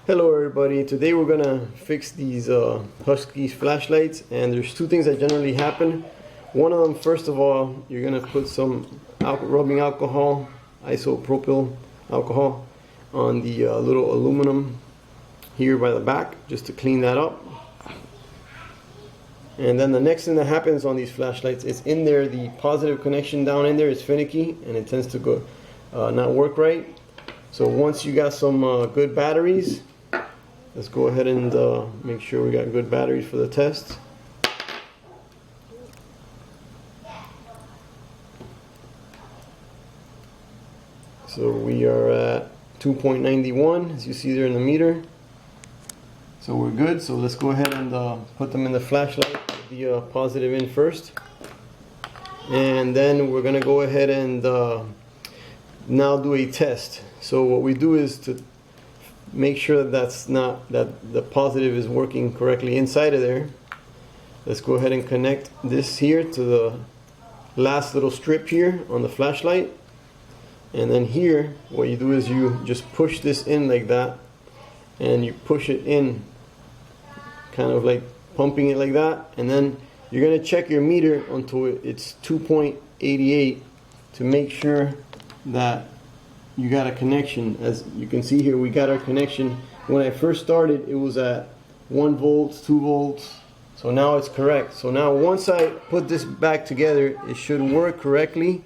Hello everybody, today we're gonna fix these Husky flashlights, and there's two things that generally happen. One of them, first of all, you're gonna put some rubbing alcohol, isopropyl alcohol, on the little aluminum here by the back, just to clean that up. And then the next thing that happens on these flashlights is in there, the positive connection down in there is finicky and it tends to go not work right. So once you got some good batteries, let's go ahead and make sure we got good batteries for the test. So we are at 2.91, as you see there in the meter. So we're good. So let's go ahead and put them in the flashlight, the positive in first. And then we're going to go ahead and now do a test. So what we do is to make sure that the positive is working correctly inside of there. Let's go ahead and connect this here to the last little strip here on the flashlight. And then here, what you do is you just push this in like that, and you push it in, kind of like pumping it like that. And then you're going to check your meter until it's 2.88 to make sure that you got a connection. As you can see here, we got our connection. When I first started, it was at 1 volt, 2 volts. So now it's correct. So now once I put this back together, it should work correctly.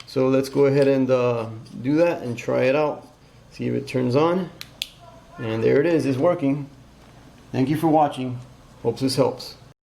So let's go ahead and do that and try it out. See if it turns on. And there it is, it's working. Thank you for watching. Hope this helps.